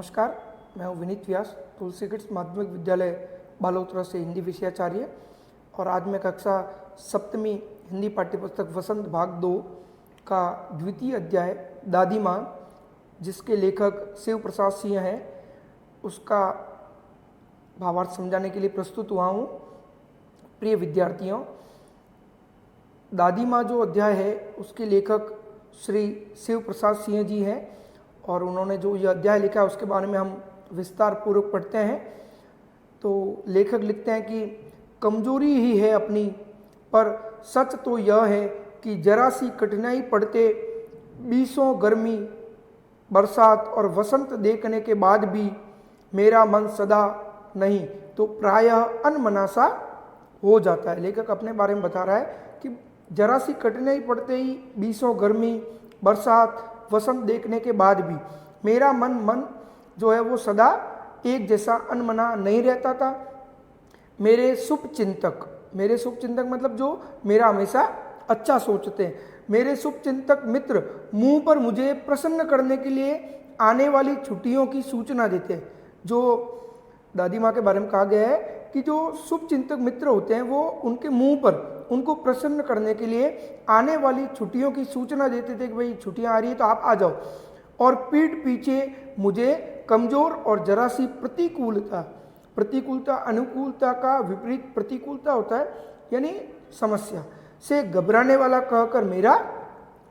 नमस्कार, मैं हूँ विनीत व्यास, तुलसी किड्स माध्यमिक विद्यालय बालोतरा से हिंदी विषयाचार्य। और आज मैं कक्षा सप्तमी हिंदी पाठ्यपुस्तक वसंत भाग 2 का द्वितीय अध्याय दादी माँ, जिसके लेखक शिव प्रसाद सिंह हैं, उसका भावार्थ समझाने के लिए प्रस्तुत हुआ हूँ। प्रिय विद्यार्थियों, दादी माँ जो अध्याय है उसके लेखक श्री शिव प्रसाद सिंह जी हैं और उन्होंने जो यह अध्याय लिखा है उसके बारे में हम विस्तार पूर्वक पढ़ते हैं। तो लेखक लिखते हैं कि कमजोरी ही है अपनी, पर सच तो यह है कि जरा सी कठिनाई पड़ते बीसों गर्मी, बरसात और वसंत देखने के बाद भी मेरा मन सदा नहीं तो प्रायः अनमना सा हो जाता है। लेखक अपने बारे में बता रहा है कि जरा सी कठिनाई पड़ते ही बीसों गर्मी, बरसात, वसंत देखने के बाद भी मेरा मन जो है वो सदा एक जैसा अनमना नहीं रहता था। मेरे शुभ चिंतक मतलब जो मेरा हमेशा अच्छा सोचते हैं, मेरे शुभ चिंतक मित्र मुंह पर मुझे प्रसन्न करने के लिए आने वाली छुट्टियों की सूचना देते हैं। जो दादी माँ के बारे में कहा गया है कि जो शुभ चिंतक मित्र होते हैं वो उनके मुंह पर उनको प्रसन्न करने के लिए आने वाली छुट्टियों की सूचना देते थे कि भाई छुट्टियां आ रही है तो आप आ जाओ। और पीठ पीछे मुझे कमजोर और जरा सी प्रतिकूलता अनुकूलता का विपरीत प्रतिकूलता होता है, यानी समस्या से घबराने वाला कहकर मेरा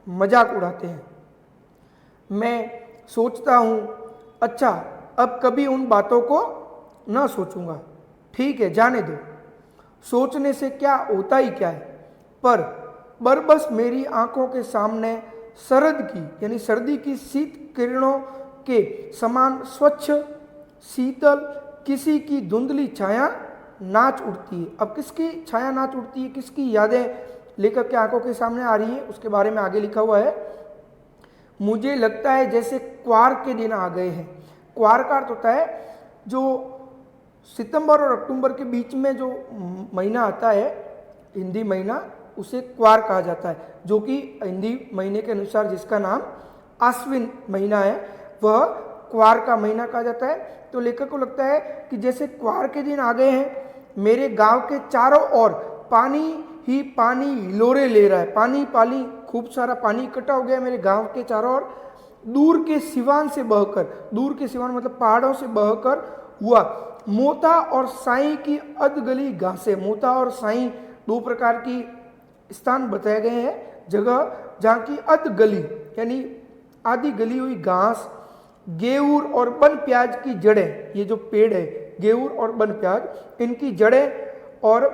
मजाक उड़ाते हैं। मैं सोचता हूँ, अच्छा अब कभी उन बातों को ना सोचूंगा, ठीक है जाने दो, सोचने से क्या होता ही क्या है। पर बस मेरी आंखों के सामने यानी सर्दी की शीत किरणों के समान स्वच्छ शीतल किसी की धुंधली छाया नाच उठती है। अब किसकी छाया नाच उठती है, किसकी यादें लेखक के आंखों के सामने आ रही है, उसके बारे में आगे लिखा हुआ है। मुझे लगता है जैसे क्वार के दिन आ गए हैं। क्वार का अर्थ होता है जो सितंबर और अक्टूबर के बीच में जो महीना आता है, हिंदी महीना, उसे क्वार कहा जाता है, जो कि हिंदी महीने के अनुसार जिसका नाम आश्विन महीना है वह क्वार का महीना कहा जाता है। तो लेखक को लगता है कि जैसे क्वार के दिन आ गए हैं, मेरे गांव के चारों ओर पानी ही पानी हिलोरे ले रहा है। पानी खूब सारा पानी इकट्ठा हो गया मेरे गांव के चारों ओर। दूर के सिवान मतलब पहाड़ों से बहकर हुआ मोता और साई की अधगली घासें। मोता और साई दो प्रकार की स्थान बताए गए हैं, जगह जहाँ की अधगली यानी आधी गली हुई घास, गेहूर और बन प्याज की जड़ें, ये जो पेड़ है गेहूर और बन प्याज, इनकी जड़ें और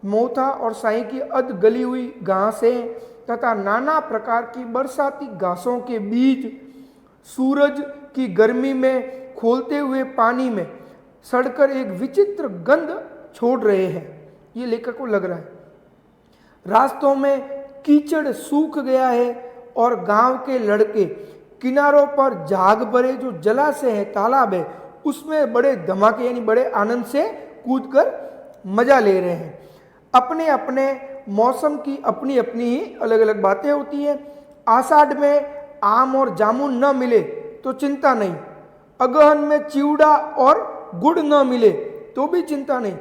मोथा और साई की अधगली हुई घासें तथा नाना प्रकार की बरसाती घासों के बीज सूरज की गर्मी में खोलते हुए पानी में सड़कर एक विचित्र गंध छोड़ रहे हैं। ये लेखक को लग रहा है। रास्तों में कीचड़ सूख गया है और गांव के लड़के किनारों पर झाग भरे जो जलाशय है, तालाब है, उसमें बड़े धमाके यानी बड़े आनंद से कूदकर मजा ले रहे हैं। अपने अपने मौसम की अपनी अपनी ही अलग अलग बातें होती हैं। आषाढ़ में आम और जामुन न मिले तो चिंता नहीं, अगहन में चिवड़ा और गुड़ न मिले तो भी चिंता नहीं,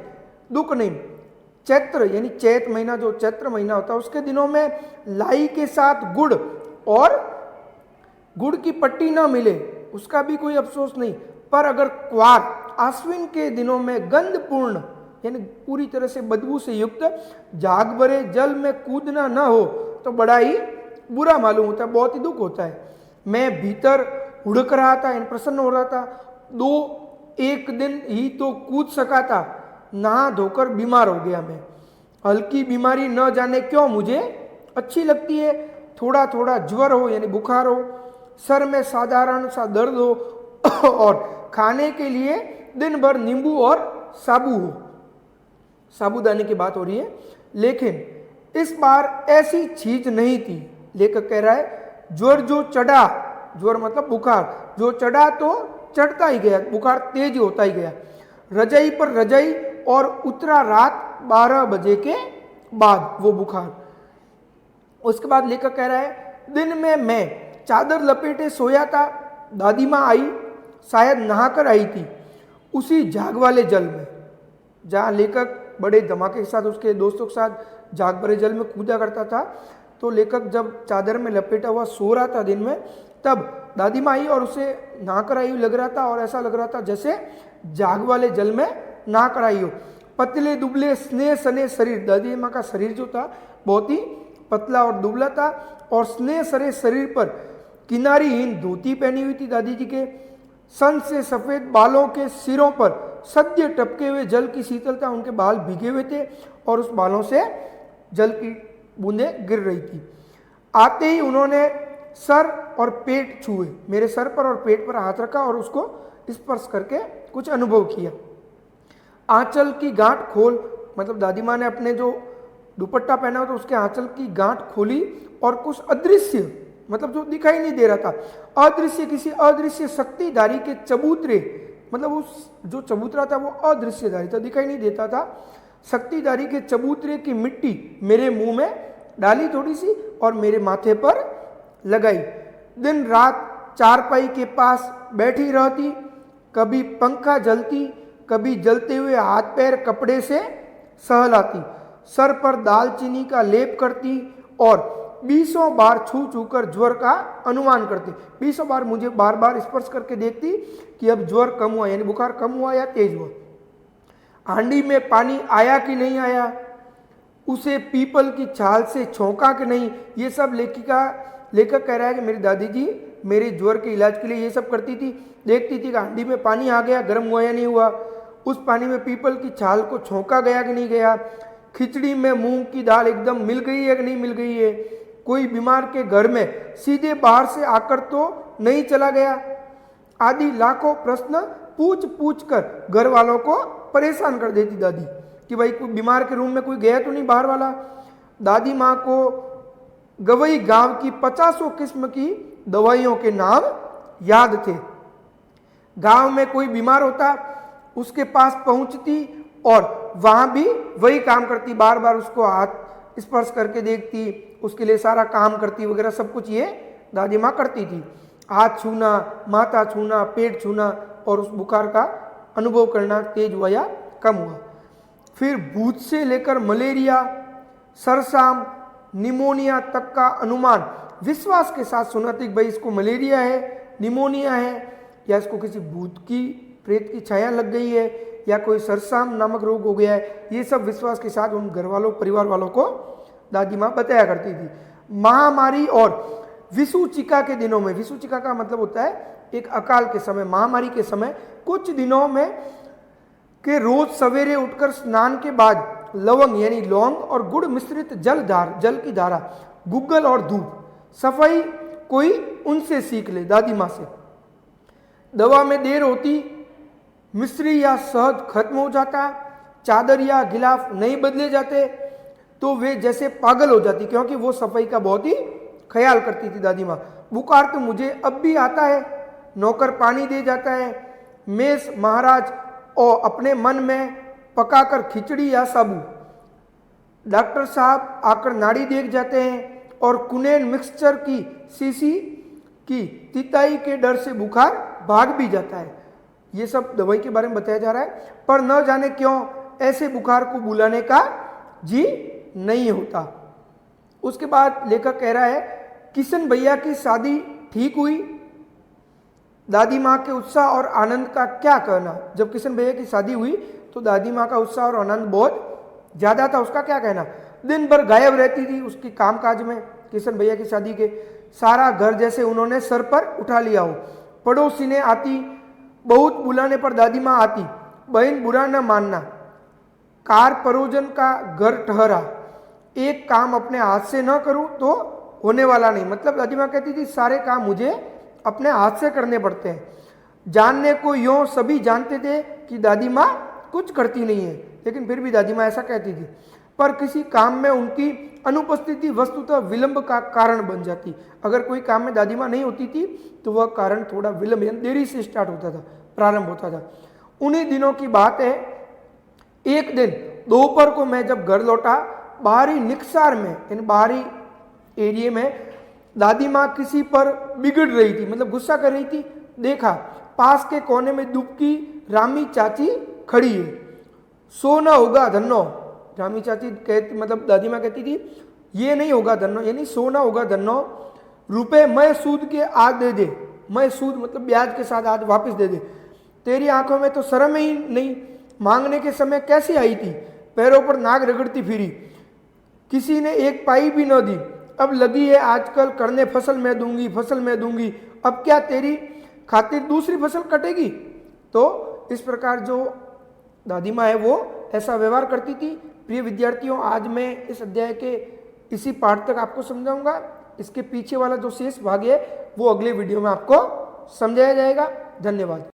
दुख नहीं। चैत्र यानी चैत महीना, जो चैत्र महीना होता है, उसके दिनों में लाई के साथ गुड़ और गुड़ की पट्टी न मिले उसका भी कोई अफसोस नहीं। पर अगर क्वार आश्विन के दिनों में गंधपूर्ण यानी पूरी तरह से बदबू से युक्त झाग भरे जल में कूदना न हो तो बड़ा ही बुरा मालूम होता है, बहुत ही दुख होता है। मैं भीतर हुड़क रहा था, यानी प्रसन्न हो रहा था। एक दिन ही तो कूद सका था, नहा धोकर बीमार हो गया मैं। हल्की बीमारी न जाने क्यों मुझे अच्छी लगती है। थोड़ा थोड़ा ज्वर हो यानी बुखार हो, सर में साधारण सा दर्द हो और खाने के लिए दिन भर नींबू और साबू हो। साबूदाने की बात हो रही है, लेकिन इस बार ऐसी चीज नहीं थी। लेखक कह रहा है ज्वर जो चढ़ा, ज्वर मतलब बुखार, जो चढ़ा तो चढ़ता ही गया, बुखार तेज होता ही गया। रजाई पर रजाई और उतरा रात 12 बजे के बाद वो बुखार। उसके बाद लेखक कह रहा है दिन में मैं चादर लपेटे सोया था, दादी माँ आई, शायद नहाकर आई थी उसी झाग वाले जल में, जहाँ लेखक बड़े धमाके के साथ उसके दोस्तों के साथ झाग भरे जल में कूदा करता था। तो लेखक जब चादर में लपेटा हुआ सो रहा था दिन में, तब दादी माँ आई और उसे नहाकर आई लग रहा था, और ऐसा लग रहा था जैसे झाग वाले जल में नहाकर आई हो। पतले दुबले स्नेह सने शरीर, दादी माँ का शरीर जो था बहुत ही पतला और दुबला था, और स्नेह सरे शरीर पर किनारीहीन धोती पहनी हुई थी दादी जी के। सन से सफेद बालों के सिरों पर सद्य टपके हुए जल की शीतलता, उनके बाल भीगे हुए थे और उस बालों से जल की बूंदें गिर रही थी। आते ही उन्होंने सर और पेट छुए, मेरे सर पर और पेट पर हाथ रखा और उसको स्पर्श करके कुछ अनुभव किया। आंचल की गांठ खोल, मतलब दादी माँ ने अपने जो दुपट्टा पहना हुआ था उसके आंचल की गांठ खोली और कुछ अदृश्य, मतलब जो दिखाई नहीं दे रहा था, अदृश्य किसी अदृश्य शक्तिधारी के चबूतरे, मतलब उस जो चबूतरा था वो अदृश्यधारी था, दिखाई नहीं देता था, शक्तिधारी के चबूतरे की मिट्टी मेरे मुंह में डाली थोड़ी सी और मेरे माथे पर लगाई। दिन रात चारपाई के पास बैठी रहती, कभी पंखा जलती, कभी जलते हुए हाथ पैर कपड़े से सहलाती, सर पर दालचीनी का लेप करती और 20 बार छू छू कर ज्वर का अनुमान करती। 20 बार मुझे बार बार स्पर्श करके देखती कि अब ज्वर कम हुआ, यानी बुखार कम हुआ या तेज हुआ। हांडी में पानी आया कि नहीं आया, उसे पीपल की छाल से छोंका कि नहीं, ये सब लेखक कह रहा है कि मेरी दादी जी मेरे ज्वर के इलाज के लिए ये सब करती थी। देखती थी कि हांडी में पानी आ गया, गर्म हुआ या नहीं हुआ, उस पानी में पीपल की छाल को छोंका गया कि नहीं गया, खिचड़ी में मूंग की दाल एकदम मिल गई है कि नहीं मिल गई है, कोई बीमार के घर में सीधे बाहर से आकर तो नहीं चला गया, आदि लाखों प्रश्न पूछ पूछ कर घर वालों को परेशान कर देती दादी कि भाई कोई बीमार के रूम में कोई गया तो नहीं बाहर वाला। दादी माँ को गवई गांव की 50 किस्म की दवाइयों के नाम याद थे। गांव में कोई बीमार होता उसके पास पहुंचती और वहां भी वही काम करती, बार बार उसको हाथ स्पर्श करके देखती, उसके लिए सारा काम करती वगैरह, सब कुछ ये दादी माँ करती थी। हाथ छूना, माथा छूना, पेट छूना और उस बुखार का अनुभव करना तेज हुआ या कम हुआ। फिर भूत से लेकर मलेरिया, सरसाम, निमोनिया तक का अनुमान विश्वास के साथ सुनाती, भाई इसको मलेरिया है, निमोनिया है, या इसको किसी भूत की प्रेत की छाया लग गई है, या कोई सरसाम नामक रोग हो गया है। ये सब विश्वास के साथ उन घर वालों परिवार वालों को दादी माँ बताया करती थी। महामारी और विषुचिका के दिनों में, विषुचिका का मतलब होता है एक अकाल के समय, महामारी के समय कुछ दिनों में के रोज सवेरे उठकर स्नान के बाद लवंग यानी लौंग और गुड़ मिश्रित जल की धारा, गुग्गल और धूप, सफाई कोई उनसे सीख ले दादी माँ से। दवा में देर होती, मिश्री या शहद खत्म हो जाता, चादर या गिलाफ नहीं बदले जाते तो वे जैसे पागल हो जाती, क्योंकि वो सफाई का बहुत ही ख्याल करती थी दादी माँ। बुखार तो मुझे अब भी आता है, नौकर पानी दे जाता है, मेष महाराज और अपने मन में पकाकर खिचड़ी या साबू, डॉक्टर साहब आकर नाड़ी देख जाते हैं और कुनेन मिक्सचर की शीशी की तिताई के डर से बुखार भाग भी जाता है। ये सब दवाई के बारे में बताया जा रहा है, पर न जाने क्यों ऐसे बुखार को बुलाने का जी नहीं होता। उसके बाद लेखक कह रहा है, किशन भैया की शादी ठीक हुई, दादी माँ के उत्साह और आनंद का क्या कहना। जब किशन भैया की शादी हुई तो दादी माँ का उत्साह और आनंद बहुत ज़्यादा था, उसका क्या कहना। दिन भर गायब रहती थी उसकी कामकाज में, किशन भैया की शादी के सारा घर जैसे उन्होंने सर पर उठा लिया हो। पड़ोसी ने आती, बहुत बुलाने पर दादी माँ आती, बहन बुरा न मानना, कार परोजन का घर ठहरा, एक काम अपने हाथ से न करूं तो होने वाला नहीं। मतलब दादी माँ कहती थी सारे काम मुझे अपने हाथ से करने पड़ते हैं। जानने को यूं सभी जानते थे कि दादी माँ कुछ करती नहीं है, लेकिन फिर भी दादी माँ ऐसा कहती थी। पर किसी काम में उनकी अनुपस्थिति वस्तुतः विलंब का कारण बन जाती। अगर कोई काम में दादी माँ नहीं होती थी तो वह कारण थोड़ा विलंब यानी देरी से स्टार्ट होता था, प्रारंभ होता था। उन्हीं दिनों की बात है, एक दिन दोपहर को मैं जब घर लौटा, बाहरी निकसार में यानी बाहरी एरिया में दादी माँ किसी पर बिगड़ रही थी, मतलब गुस्सा कर रही थी। देखा पास के कोने में दुबकी रामी चाची खड़ी है, सो ना होगा धन्नो। रामी चाची कहती, मतलब दादी माँ कहती थी ये नहीं होगा धन्नो, यानी सो ना होगा धन्नो। रुपए मैं सूद के आज दे दे, मैं सूद मतलब ब्याज के साथ आज वापस दे दे। तेरी आंखों में तो शर्म ही नहीं, मांगने के समय कैसी आई थी, पैरों पर नाक रगड़ती फिरी, किसी ने एक पाई भी न दी। अब लगी है आजकल करने फसल मैं दूंगी, फसल मैं दूंगी, अब क्या तेरी खातिर दूसरी फसल कटेगी। तो इस प्रकार जो दादी माँ है वो ऐसा व्यवहार करती थी। प्रिय विद्यार्थियों, आज मैं इस अध्याय के इसी पाठ तक आपको समझाऊंगा। इसके पीछे वाला जो शेष भाग है वो अगले वीडियो में आपको समझाया जाएगा। धन्यवाद।